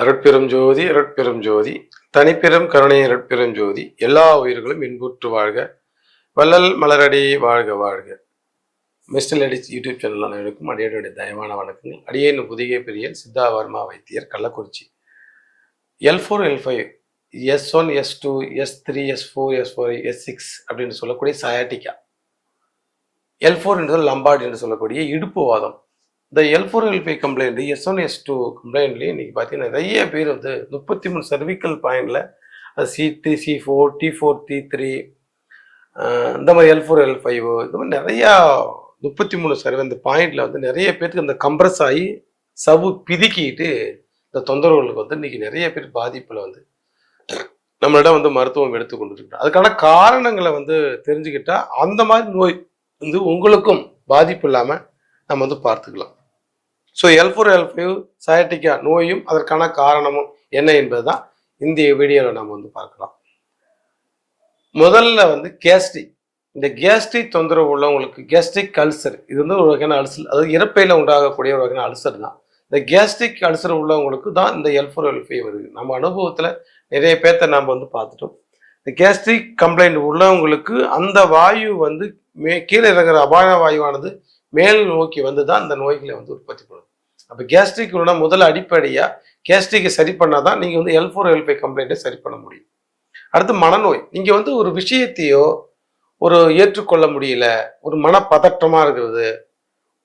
அருட்பெரும் ஜோதி அருட்பெரும் ஜோதி தனிப்பெரும் கருணை அருட்பெரும் ஜோதி எல்லா உயிர்களும் இன்புற்று வாழ்க வள்ளல் மலரடி வாழ்க வாழ்க. மிஸ்டர் லேடிஸ் யூடியூப் சேனல் அனைவருக்கும் அடியோடைய தயமான வணக்கங்கள். அடியேன் புதிய பெரிய சித்தாவர்மா வைத்தியர், Kallakurichi. L4 L5 S1 S2 S3 S4 S4 S6 அப்படின்னு சொல்லக்கூடிய சயாட்டிக்கா, L4 என்றது லம்பார்டு என்று சொல்லக்கூடிய இடுப்பு வாதம். இந்த L4 L5 complaint, S1 S2 கம்ப்ளைண்ட்லேயே இன்னைக்கு பார்த்தீங்கன்னா நிறைய பேர் வந்து 33 சர்விக்கல் பாயிண்டில் C3 C4 T4 T3 இந்த மாதிரி L4 L5 இந்த மாதிரி நிறையா 33 இந்த பாயிண்டில் வந்து நிறைய பேருக்கு இந்த கம்ப்ரஸ் ஆகி சவு பிதுக்கிட்டு இந்த தொந்தரவுகளுக்கு வந்து இன்னைக்கு நிறைய பேர் பாதிப்பில் வந்து நம்மளிடம் வந்து மருத்துவம் எடுத்துக்கொண்டு இருக்கிறோம். அதுக்கான காரணங்களை வந்து தெரிஞ்சுக்கிட்டா அந்த மாதிரி நோய் வந்து உங்களுக்கும் பாதிப்பு இல்லாமல் நம்ம வந்து பார்த்துக்கலாம். ஸோ L4 L5 சயாட்டிக்கா நோயும் அதற்கான காரணமும் என்ன என்பது தான் இந்த வீடியோவில் நம்ம வந்து பார்க்கலாம். முதல்ல வந்து கேஸ்ட்ரிக். இந்த கேஸ்ட்ரிக் தொந்தரவு உள்ளவங்களுக்கு கேஸ்ட்ரிக் அல்சர், இது வந்து ஒரு வகையான அல்சர், அதாவது இறப்பையில் உண்டாகக்கூடிய ஒரு வகையான அல்சர் தான். இந்த கேஸ்ட்ரிக் அல்சர் உள்ளவங்களுக்கு தான் இந்த L4 L5 வருது. நம்ம அனுபவத்தில் நிறைய பேர்த்த நாம் வந்து பார்த்துட்டோம். இந்த கேஸ்ட்ரிக் கம்ப்ளைண்ட் உள்ளவங்களுக்கு அந்த வாயு வந்து கீழே இறங்குற அபாய வாயுவானது மேல் நோக்கி வந்து தான் இந்த நோய்களை வந்து உற்பத்தி பண்ணும். அப்போ கேஸ்ட்ரிக் முதல்ல அடிப்படையாக கேஸ்ட்ரிக்கை சரி பண்ணால் தான் நீங்கள் வந்து L4 L5 கம்ப்ளைண்ட்டை சரி பண்ண முடியும். அடுத்து மனநோய். நீங்கள் வந்து ஒரு விஷயத்தையோ ஒரு ஏற்றுக்கொள்ள முடியல, ஒரு மனப்பதற்றமாக இருக்கிறது,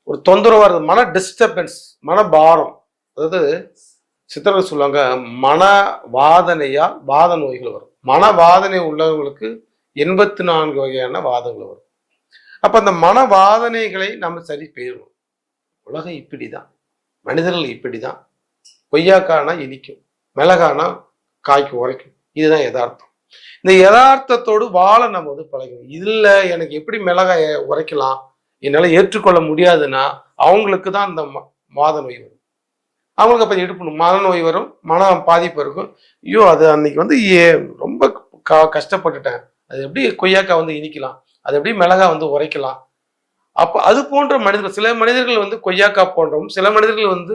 ஒரு தொந்தரவாக இருக்குது, மன டிஸ்டர்பன்ஸ், மனபாரம், அதாவது சித்தர்கள் சொல்லுவாங்க மன வாதனையால் வாத நோய்கள் வரும். மனவாதனை உள்ளவங்களுக்கு 84 வகையான வாதங்கள் வரும். அப்போ அந்த மனவாதனைகளை நம்ம சரி செய்யணும். உலகம் இப்படி தான், மனிதர்கள் இப்படி தான். கொய்யாக்கானா இனிக்கும், மிளகானா காய்க்கு உரைக்கும். இதுதான் யதார்த்தம். இந்த யதார்த்தத்தோடு வாழ நம்ம வந்து பழகணும். இதில் எனக்கு எப்படி மிளகாய் உரைக்கலாம், என்னால் ஏற்றுக்கொள்ள முடியாதுன்னா அவங்களுக்கு தான் இந்த வாத நோய் வரும். அவங்களுக்கு அப்போ எடுக்கணும், மனநோய் வரும், மன பாதிப்பு இருக்கும். ஐயோ அது அன்னைக்கு வந்து ரொம்ப கஷ்டப்பட்டுட்டேன், அது எப்படி கொய்யாக்காய் வந்து இனிக்கலாம், அது எப்படி மிளகாய் வந்து உரைக்கலாம். அப்போ அது போன்ற மனிதர்கள், சில மனிதர்கள் வந்து கொய்யாக்காய் போன்றவும், சில மனிதர்கள் வந்து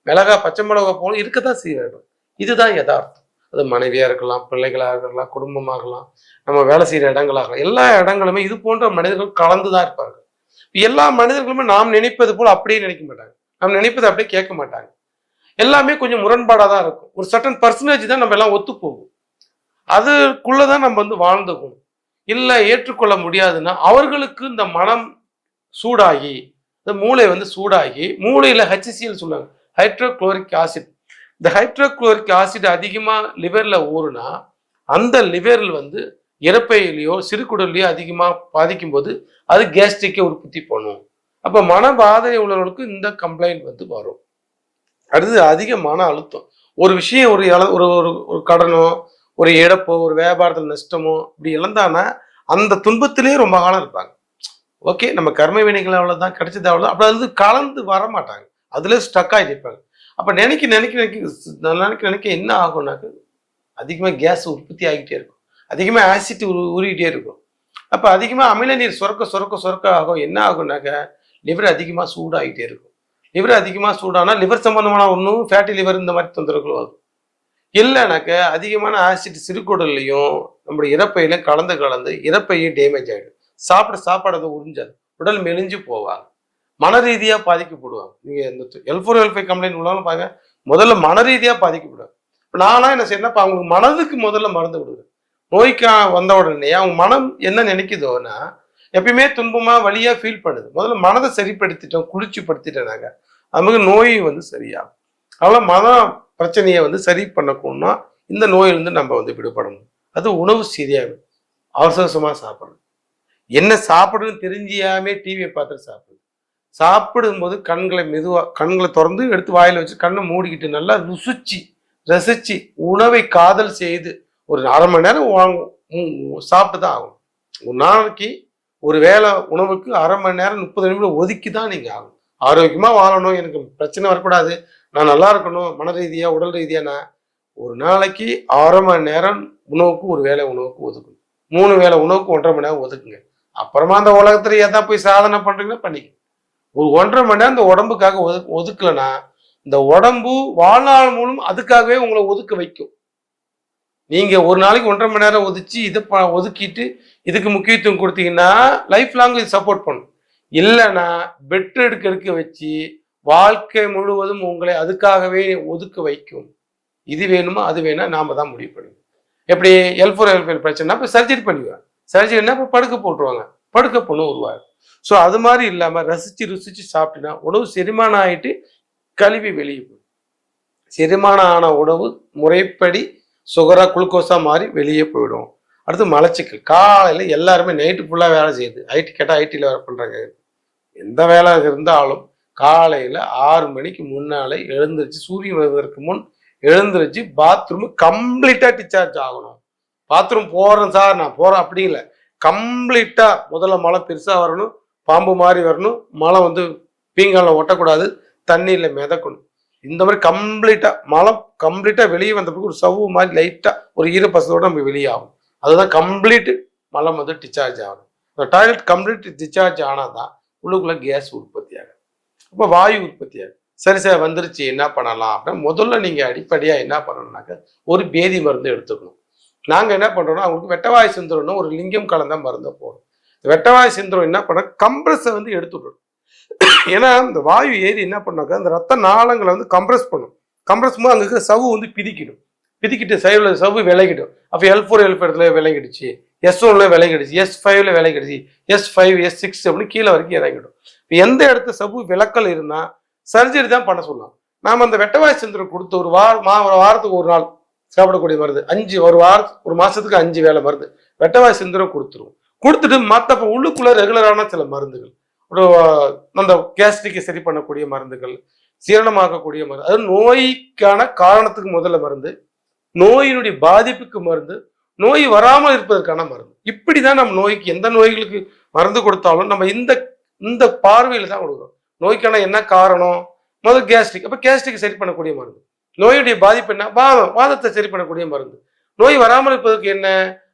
மிளகாய் பச்சை மிளகாய் போலும் இருக்கத்தான் செய்ய வேண்டும். இதுதான் யதார்த்தம். அது மனைவியாக இருக்கலாம், பிள்ளைகளாக இருக்கலாம், குடும்பமாகலாம், நம்ம வேலை செய்கிற இடங்களாகலாம், எல்லா இடங்களுமே இது போன்ற மனிதர்கள் கலந்து தான் இருப்பார்கள். எல்லா மனிதர்களுமே நாம் நினைப்பது போல் அப்படியே நினைக்க மாட்டாங்க, நாம் நினைப்பதை அப்படியே கேட்க மாட்டாங்க. எல்லாமே கொஞ்சம் முரண்பாடாக தான் இருக்கும். ஒரு சர்டன் பர்சன்டேஜ் தான் நம்ம எல்லாம் ஒத்து போகும். அதுக்குள்ளதான் நம்ம வந்து வாழ்ந்துக்கணும். இல்லை ஏற்றுக்கொள்ள முடியாதுன்னா அவர்களுக்கு இந்த மனம் சூடாகி, இந்த மூளை வந்து சூடாகி, மூளையில HCl சொல்லுவாங்க, ஹைட்ரோக்ளோரிக் ஆசிட். இந்த ஹைட்ரோக்ளோரிக் ஆசிட் அதிகமாக லிவரில் ஊறுனா அந்த லிவரில் வந்து இறப்பையிலையோ சிறுகுடல்லையோ அதிகமாக பாதிக்கும் போது அது கேஸ்ட்ரிக்கை உற்பத்தி பண்ணும். அப்போ மனபாதனை உள்ளவர்களுக்கு இந்த கம்ப்ளைண்ட் வந்து வரும். அடுத்தது அதிக மன அழுத்தம். ஒரு விஷயம், ஒரு கடனோ, ஒரு இழப்போ, ஒரு வியாபாரத்தில் நஷ்டமோ இப்படி இழந்தானா அந்த துன்பத்திலேயே ரொம்ப காலம் இருப்பாங்க. ஓகே, நம்ம கர்ம வினைகள் அவ்வளோதான், கிடைச்சது அவ்வளோதான், அப்படி அது கலந்து வர மாட்டாங்க, அதுல ஸ்டக் ஆகிருப்பாங்க. அப்போ நினைக்க என்ன ஆகும்னாக்க அதிகமாக கேஸ் உற்பத்தி ஆகிட்டே இருக்கும், அதிகமாக ஆசிட் ஊறிக்கிட்டே இருக்கும். அப்போ அதிகமாக அமில நீர் சுரக்க ஆகும். என்ன ஆகும்னாக்க லிவர் அதிகமாக சூடாகிட்டே இருக்கும். லிவர் அதிகமாக சூடானா லிவர் சம்பந்தமான ஒன்றும் ஃபேட்டி லிவர் இந்த மாதிரி தொந்தரவுகள் வரும். இல்லைனாக்க அதிகமான ஆசிட் சிறுகுடல்லையும் நம்முடைய இறப்பையிலும் கலந்து இறப்பையும் டேமேஜ் ஆகிடும். சாப்பாடு அதை உறிஞ்சாது, உடல் மெலிஞ்சு போவாங்க, மன ரீதியாக பாதிக்கப்படுவாங்க. நீங்கள் இந்த L4 L5 கம்ப்ளைண்ட் உள்ளவங்க பாருங்க, முதல்ல மன ரீதியாக பாதிக்கப்படுவாங்க. இப்போ நானா என்ன செய்யணும், இப்போ அவங்களுக்கு மனதுக்கு முதல்ல மருந்து கொடுக்குறேன். நோய்க்கா வந்த உடனே அவங்க மனம் என்ன நினைக்குதோன்னா எப்பயுமே துன்பமா வலியா ஃபீல் பண்ணுது. முதல்ல மனதை சரிப்படுத்திட்டோம், குளிர்ச்சிப்படுத்திட்டேனாங்க நமக்கு நோய் வந்து சரியாகும். அவ்வளோ மன பிரச்சனையை வந்து சரி பண்ணணும்னா இந்த நோயிலிருந்து நம்ம வந்து விடுபடணும். அது உணவு சரியாக அவசரமாக சாப்பிடணும். என்ன சாப்பிடணும்னு தெரிஞ்சியாமே டிவியை பார்த்துட்டு சாப்பிடும்போது கண்களை திறந்து எடுத்து வாயில வச்சு கண்ணை மூடிக்கிட்டு நல்லா ரசிச்சு உணவை காதல் செய்து ஒரு அரை மணி நேரம் சாப்பிட்டு தான் ஆகும். ஒரு நாளைக்கு ஒரு வேளை உணவுக்கு அரை மணி நேரம் 30 நிமிடம் ஒதுக்கி தான் நீங்கள் ஆகும். ஆரோக்கியமாக வாழணும், எனக்கு பிரச்சனை வரக்கூடாது, நான் நல்லா இருக்கணும், மன ரீதியாக உடல் ரீதியாக, நான் ஒரு நாளைக்கு அரை மணி நேரம் உணவுக்கு ஒரு வேளை உணவுக்கு ஒதுக்கணும். 3 வேளை உணவுக்கு 1.5 மணி நேரம் ஒதுக்குங்க. அப்புறமா அந்த உலகத்துல எதா போய் சாதனை பண்ணுறீங்கன்னா பண்ணிக்க. ஒரு 1.5 மணி நேரம் இந்த உடம்புக்காக ஒதுக்கலைன்னா இந்த உடம்பு வாழ்நாள் மூலம் அதுக்காகவே உங்களை ஒதுக்க வைக்கும். நீங்க ஒரு நாளைக்கு 1.5 மணி நேரம் ஒதுச்சு இதை ஒதுக்கிட்டு இதுக்கு முக்கியத்துவம் கொடுத்தீங்கன்னா லைஃப் லாங் இது சப்போர்ட் பண்ணும். இல்லைன்னா பெட் எடுக்க வச்சு வாழ்க்கை முழுவதும் உங்களை அதுக்காகவே ஒதுக்க வைக்கும். இது வேணுமா அது வேணா நாம தான் முடிவு பண்ணுவோம். எப்படி L4 L5 பிரச்சனை இப்போ சர்ஜரி பண்ணுவேன். சர்ஜரினா இப்போ படுக்க போட்டுருவாங்க, படுக்க பொண்ணு உருவாரு. ஸோ அது மாதிரி இல்லாம ரசிச்சு ருசிச்சு சாப்பிட்டுனா உணவு செரிமானம் ஆயிட்டு கழுவி வெளியே போகும். செரிமானம் ஆன உணவு முறைப்படி சுகரா குளுக்கோஸா மாறி வெளியே போயிடும். அடுத்து மலச்சிக்கல். காலையில் எல்லாருமே நைட்டு ஃபுல்லாக வேலை செய்யுது. ஐடி கேட்டால் ஐடியில் வேலை பண்ணுறாங்க. எந்த வேலை இருந்தாலும் காலையில் 6 மணிக்கு முன்னாலே எழுந்திருச்சு சூரியன் வருவதற்கு முன் எழுந்திருச்சு பாத்ரூம் கம்ப்ளீட்டாக டிஸ்சார்ஜ் ஆகணும். பாத்ரூம் போகிறேன் சார் நான் போகிறேன் அப்படி இல்லை, கம்ப்ளீட்டாக முதல்ல மழை பெருசாக வரணும், பாம்பு மாதிரி வரணும், மழை வந்து பீங்காலில் ஒட்டக்கூடாது, தண்ணியில் மிதக்கணும். இந்த மாதிரி மழை கம்ப்ளீட்டாக வெளியே வந்த பிறகு ஒரு சவ்வு மாதிரி லைட்டாக ஒரு ஈரப்பசத்தோடு நம்ம வெளியே ஆகும். அதுதான் கம்ப்ளீட்டு மலம் வந்து டிஸ்சார்ஜ் ஆகணும். இந்த டாய்லெட் கம்ப்ளீட் டிஸ்சார்ஜ் ஆனால் தான் உள்ளுக்குள்ளே கேஸ் உற்பத்தி ஆகும். அப்போ வாயு உற்பத்தி ஆகும். சரி சார் வந்துருச்சு என்ன பண்ணலாம் அப்படின்னா முதல்ல நீங்கள் அடிப்படையாக என்ன பண்ணணும்னாக்க ஒரு பேதி மருந்து எடுத்துக்கணும். நாங்கள் என்ன பண்ணுறோம்னா அவங்களுக்கு வெட்டவாய் சிந்திரம்னு ஒரு லிங்கம் கலந்த மருந்தை போடும். வெட்டவாய் சிந்திரம் என்ன பண்ண கம்ப்ரஸை வந்து எடுத்துவிடணும். ஏன்னா இந்த வாயு ஏறி என்ன பண்ணாக்கா அந்த ரத்த நாளங்களை வந்து கம்ப்ரஸ் பண்ணும். கம்ப்ரஸ் போது அங்கே இருக்கிற சவ்வு வந்து பிதிக்கிடும். பிதிக்கிட்டு சவ்வு விலகிடும். அப்போ L4 L5 விலகிடுச்சு, S1 விலகிடுச்சு, S5 விலகிடுச்சு, S5 S6 அப்படின்னு கீழே வரைக்கும் இறங்கிடும். இப்போ எந்த இடத்த சவ்வு விலக்கல் இருந்தால் சர்ஜரி தான் பண்ண சொல்லலாம். நாம் அந்த வெட்டவாய் சிந்திரம் கொடுத்து ஒரு வாரத்துக்கு ஒரு நாள் சாப்பிடக்கூடிய மருந்து 5 ஒரு மாசத்துக்கு 5 வேளை மருந்து வெட்டவாய் சிந்திரம் கொடுத்துருவோம். கொடுத்துட்டு மற்ற உள்ளுக்குள்ள ரெகுலரான சில மருந்துகள் ஒரு அந்த கேஸ்ட்ரிக்கை சரி பண்ணக்கூடிய மருந்துகள், சீரணமாக்கக்கூடிய மருந்து, அதாவது நோய்க்கான காரணத்துக்கு முதல்ல மருந்து, நோயினுடைய பாதிப்புக்கு மருந்து, நோய் வராமல் இருப்பதற்கான மருந்து. இப்படிதான் நம்ம நோய்க்கு எந்த நோய்களுக்கு மருந்து கொடுத்தாலும் நம்ம இந்த பார்வையில தான் கொடுக்குறோம். நோய்க்கான என்ன காரணம், முதல் கேஸ்ட்ரிக், அப்ப கேஸ்ட்ரிக் சரி பண்ணக்கூடிய மருந்து. நோயுடைய பாதிப்பு என்ன, வாதத்தை சரி பண்ணக்கூடிய மருந்து. நோய் வராமல் இருப்பதற்கு என்ன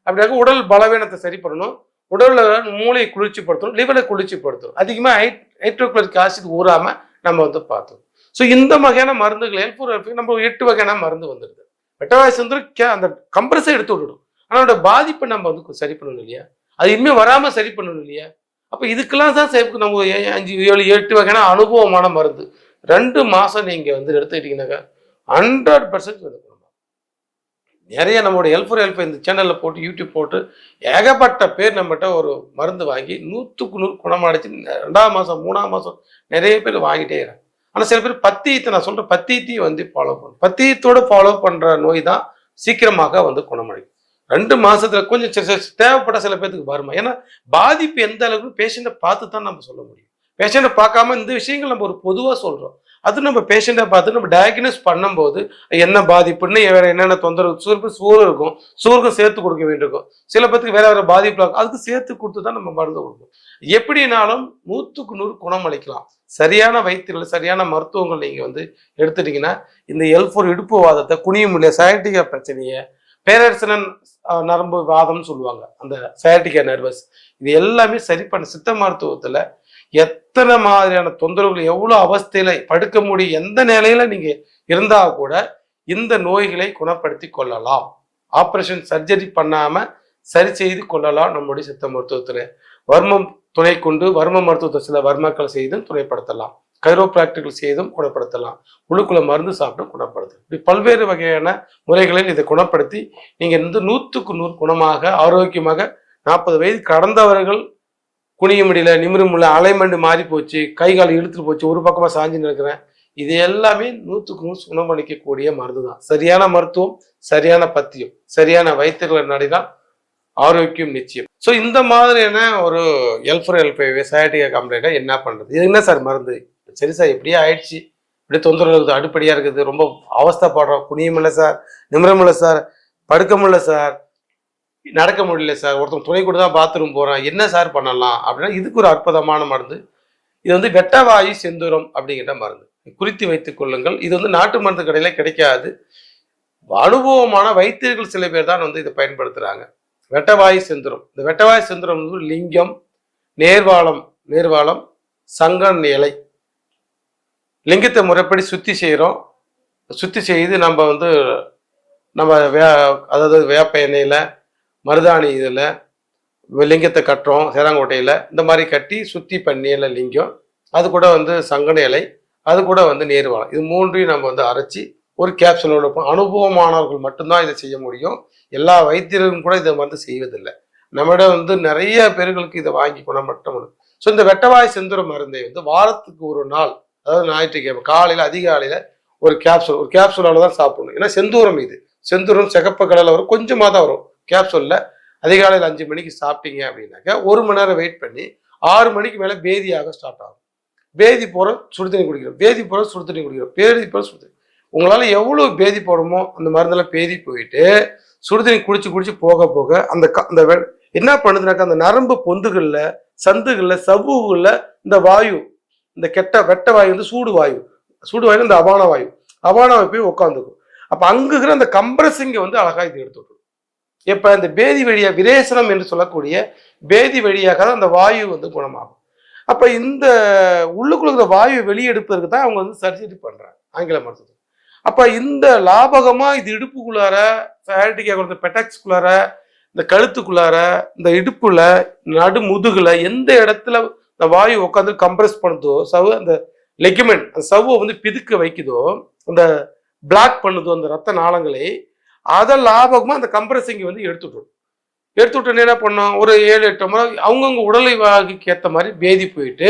அப்படின்னாக்க உடல் பலவீனத்தை சரி பண்ணணும், உடல்ல மூளையை குளிர்ச்சிப்படுத்தணும், லிவரை குளிர்ச்சிப்படுத்தணும், அதிகமாக ஹைட்ரோக்ளோரிக் ஆசிட் ஊறாம நம்ம வந்து பார்த்தோம். ஸோ இந்த வகையான மருந்துகள் L4 L5 நம்ம 8 வகையான மருந்து வந்துடுது. வெட்டவாய் சிந்திரம் அந்த கம்ப்ரஸை எடுத்து விட்டுடும். ஆனால் பாதிப்பை நம்ம வந்து சரி பண்ணணும் இல்லையா, அது இனிமேல் வராமல் சரி பண்ணணும் இல்லையா. அப்போ இதுக்கெல்லாம் தான் நம்ம 5 7 8 வகையான அனுபவமான மருந்து 2 மாதம் நீங்கள் வந்து எடுத்துக்கிட்டீங்கன்னாக்கா 100% வந்து நிறைய நம்மளுடைய L4 L5 இந்த சேனலில் போட்டு யூடியூப் போட்டு ஏகப்பட்ட பேர் நம்மகிட்ட ஒரு மருந்து வாங்கி 100க்கு 100 குணமடைச்சு 2ஆம் மாதம் 3ஆம் மாதம் நிறைய பேர் வாங்கிட்டே இருக்காங்க. ஆனால் சில பேர் பத்தியத்தை நான் சொல்கிறேன், பத்தியத்தையும் வந்து ஃபாலோ பண்ணும். பத்தியத்தோடு ஃபாலோ பண்ணுற நோய் தான் சீக்கிரமாக வந்து குணமடையும். 2 மாசத்துல கொஞ்சம் தேவைப்பட்ட சில பேருக்கு வருமா. ஏன்னா பாதிப்பு எந்த அளவுக்கு பேஷண்ட்டை பார்த்து தான் நம்ம சொல்ல முடியும். பேஷண்ட்டை பார்க்காம இந்த விஷயங்கள் நம்ம ஒரு பொதுவாக சொல்கிறோம். அது நம்ம பேஷண்ட்டை பார்த்து நம்ம டயக்னோஸ் பண்ணும்போது என்ன பாதிப்புன்னு வேற என்னென்ன தொந்தரவு சூறு இருக்கும், சூருக்கும் சேர்த்து கொடுக்க வேண்டியிருக்கும். சில பேருக்கு வேற வேற பாதிப்பு இருக்கும், அதுக்கு சேர்த்து கொடுத்து தான் நம்ம மருந்து கொடுப்போம். எப்படினாலும் 100க்கு 100 குணமளிக்கலாம். சரியான வைத்தியர்கள் சரியான மருத்துவங்கள் நீங்கள் வந்து எடுத்துட்டீங்கன்னா இந்த L4 இடுப்பு வாதத்தை, குனிய முடியல சயாட்டிகா பிரச்சனையை, பேரரசனன் நரம்பு வாதம்னு சொல்லுவாங்க, அந்த சயாட்டிகா நர்வஸ், இது எல்லாமே சரி பண்ண சித்த மருத்துவத்தில் எத்தனை மாதிரியான தொந்தரவுகள் எவ்வளோ அவஸ்தையில படுக்க முடியும் எந்த நிலையில நீங்க இருந்தா கூட இந்த நோய்களை குணப்படுத்தி கொள்ளலாம். ஆப்ரேஷன் சர்ஜரி பண்ணாம சரி செய்து கொள்ளலாம். நம்முடைய சித்த மருத்துவத்துல வர்மம் துணை கொண்டு வர்ம மருத்துவத்தை சில வர்மக்கள் செய்தும் துணைப்படுத்தலாம், கைரோபிராக்டிகள் செய்தும் குணப்படுத்தலாம், உள்ளுக்குள்ள மருந்து சாப்பிட்டும் குணப்படுத்தலாம். இப்படி பல்வேறு வகையான முறைகளில் இதை குணப்படுத்தி நீங்க 100க்கு 100 குணமாக ஆரோக்கியமாக 40 வயது கடந்தவர்கள் குனிய முடியல, நிமிர முடியல, அலைமெண்ட் மாறி போச்சு, கை கால் இழுத்துட்டு போச்சு, ஒரு பக்கமா சாஞ்சு நிற்கிறேன், இது எல்லாமே 100க்கு 100 குணமளிக்கக்கூடிய மருந்து தான். சரியான மருத்துவம், சரியான பத்தியம், சரியான வைத்தியர்கள் நடினால் ஆரோக்கியம் நிச்சயம். ஸோ இந்த மாதிரியான ஒரு L4 L5 சயாட்டிகா கம்ப்ளைண்ட்டை என்ன பண்றது, இது என்ன சார் மருந்து, சரி சார் எப்படியே ஆயிடுச்சு, இப்படி தொந்தரவு இருக்குது, அடுப்படியா இருக்குது, ரொம்ப அவஸ்தைப்படுறோம், குனிய முடியல சார், நிமிர முடியல சார், படுக்க முடியல சார், நடக்க முடியல சார், ஒருத்தன் துணை கூட தான் பாத்ரூம் போறான், என்ன சார் பண்ணலாம் அப்படின்னா இதுக்கு ஒரு அற்புதமான மருந்து. இது வந்து வெட்டவாயு செந்தூரம் அப்படிங்கிற மருந்து குறித்து வைத்துக் கொள்ளுங்கள். இது வந்து நாட்டு மருந்து கடையில கிடைக்காது. அனுபவமான வைத்தியர்கள் சில பேர் தான் வந்து இதை பயன்படுத்துறாங்க. வெட்டவாயு செந்தூரம். இந்த வெட்டவாயு செந்தூரம் வந்து லிங்கம், நேர்வாளம், சங்கன் இலை, லிங்கத்தை முறைப்படி சுத்தி செய்கிறோம். சுத்தி செய்து நம்ம அதாவது வேப்ப எண்ணெயில் மருதாணி இதில் லிங்கத்தை கட்டுறோம். சேராங்கோட்டையில் இந்த மாதிரி கட்டி சுத்தி பண்ணியில லிங்கம், அது கூட சங்கன இலை, அது கூட நேர்வாழை, இது மூன்றையும் நம்ம அரைச்சி ஒரு கேப்சூலோட அனுபவமானவர்கள் மட்டும்தான் இதை செய்ய முடியும். எல்லா வைத்தியர்களும் கூட இதை செய்வதில்லை. நம்மிடம் நிறைய பேர்களுக்கு இதை வாங்கி குணமட்டம். ஸோ இந்த வெட்டவாய் செந்தூர மருந்தை வாரத்துக்கு ஒரு நாள், அதாவது ஞாயிற்றுக்கிழமை காலையில் அதிகாலையில் ஒரு கேப்சூலால தான் சாப்பிடணும். ஏன்னா செந்தூரம் இது, செந்தூரம் சிகப்பு கடலை வரும், கொஞ்சமாக தான் வரும் கேப்சூலில். அதிகாலையில் 5 மணிக்கு சாப்பிட்டீங்க அப்படின்னாக்கா 1 மணி நேரம் வெயிட் பண்ணி 6 மணிக்கு மேலே பேதியாக ஸ்டார்ட் ஆகும். பேதி போகிற சுடுதண்ணி குடிக்கிறோம், பேதி போகிற சுடுதண்ணி குடிக்கிறோம், பேதி போகிற சுடுதண்ணி. உங்களால் எவ்வளோ பேதி போடுமோ அந்த மருந்தெல்லாம் பேதி போயிட்டு சுடுதண்ணி குடிச்சு போக போக அந்த என்ன பண்ணுதுனாக்கா அந்த நரம்பு பொந்துகளில், சந்துகளில், சவ்வுகளில் இந்த வாயு, இந்த வெட்ட வாயு சூடு வாயு இந்த அபான வாயு போய் உட்காந்துக்கும். அப்போ அங்கே இருக்கிற அந்த கம்ப்ரஸிங்கை அழகாக இது எடுத்து விட்டுரும். இப்போ இந்த பேதி வழியாக விரேசனம் என்று சொல்லக்கூடிய பேதி வழியாக தான் அந்த வாயு குணமாகும். அப்போ இந்த உள்ளுக்குள்ள வாயு வெளியெடுப்பதற்கு தான் அவங்க சர்ஜரி பண்ணுறாங்க ஆங்கில மருத்துவம். அப்போ இந்த லாபகமாக இது இடுப்புக்குள்ளார, பெட்டக்ஸ்குள்ளார, இந்த கழுத்துக்குள்ளார, இந்த இடுப்புல, நடு முதுகுல எந்த இடத்துல இந்த வாயு உட்காந்து கம்ப்ரெஸ் பண்ணுதோ, அந்த லெக்மெண்ட், அந்த சவ்வை பிதுக்க வைக்குதோ, அந்த பிளாக் பண்ணுதோ அந்த ரத்த நாளங்களை, அதை லாபகமாக அந்த கம்ப்ரெஸிங் எடுத்து விட்டு என்ன பண்ணோம், ஒரு 7-8 முறை அவங்கவுங்க உடலை வாகிக்கு ஏற்ற மாதிரி பேதி போயிட்டு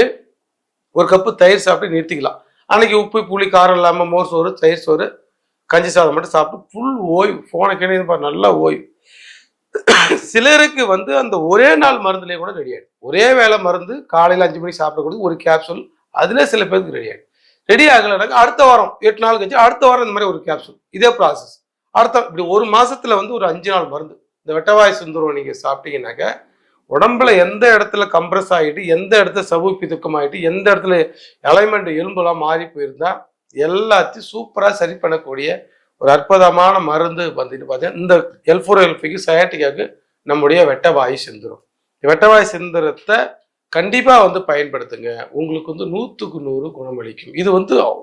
1 கப்பு தயிர் சாப்பிட்டு நிறுத்திக்கலாம். அன்னைக்கு உப்பு புளி காரம் இல்லாமல் மோர் சோறு, தயிர் சோறு, கஞ்சி சாதம் மட்டும் சாப்பிட்டு ஃபுல் ஓய்வு. போனக்கே நல்லா ஓய்வு. சிலருக்கு அந்த ஒரே நாள் மருந்துலேயே கூட ரெடி ஆகிடும். ஒரே வேளை மருந்து காலையில் 5 மணிக்கு சாப்பிடக்கூடிய ஒரு கேப்சூல், அதில் சில பேருக்கு ரெடி ஆகிடும். ரெடி ஆகலைனாக்கா அடுத்த வாரம் 8 நாள் கழிச்சு அடுத்த வாரம் இந்த மாதிரி ஒரு கேப்சூல், இதே ப்ராசஸ். இப்படி ஒரு மாசத்துல ஒரு 5 நாள் மருந்து. இந்த வெட்டவாய் செந்தூரம் நீங்கள் சாப்பிட்டீங்கன்னாக்க உடம்புல எந்த இடத்துல கம்ப்ரஸ் ஆகிட்டு, எந்த இடத்துல சவ்வு பிதுக்கம் ஆகிட்டு, எந்த இடத்துல அலைன்மெண்ட் எலும்புலாம் மாறி போயிருந்தா எல்லாத்தையும் சூப்பராக சரி பண்ணக்கூடிய ஒரு அற்புதமான மருந்து பார்த்தீங்கன்னா இந்த L4-L5க்கு சயாட்டிக்காவுக்கு நம்முடைய வெட்டவாய் செந்தூரம். வெட்டவாய் செந்தூரத்தை கண்டிப்பாக பயன்படுத்துங்க. உங்களுக்கு 100க்கு 100 குணமளிக்கும். இது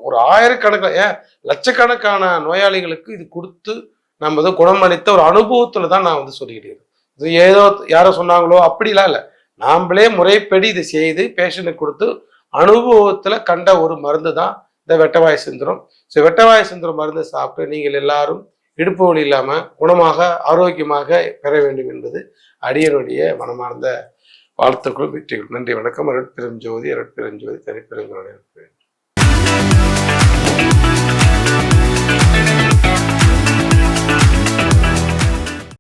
ஒரு ஆயிரக்கணக்கான லட்சக்கணக்கான நோயாளிகளுக்கு இது கொடுத்து நம்ம குணமளித்த ஒரு அனுபவத்தில் தான் நான் சொல்லிக்கிட்டேன். இது ஏதோ யாரோ சொன்னாங்களோ அப்படிலாம் இல்லை. நாம்ளே முறைப்படி இதை செய்து பேஷண்ட்டுக்கு கொடுத்து அனுபவத்தில் கண்ட ஒரு மருந்து தான் இந்த வெட்டவாய் செந்தூரம். ஸோ வெட்டவாய் செந்தூரம் மருந்தை சாப்பிட்டு நீங்கள் எல்லாரும் இடுப்பு வலி இல்லாமல் குணமாக ஆரோக்கியமாக பெற வேண்டும் என்பது அடியனுடைய மனமார்ந்த வாழ்த்துக்கள், வெற்றிகள். நன்றி, வணக்கம். அருட்பெருஞ்சோதி, அருட்பெருஞ்சோதி, தனிப்பெருங்கருணை.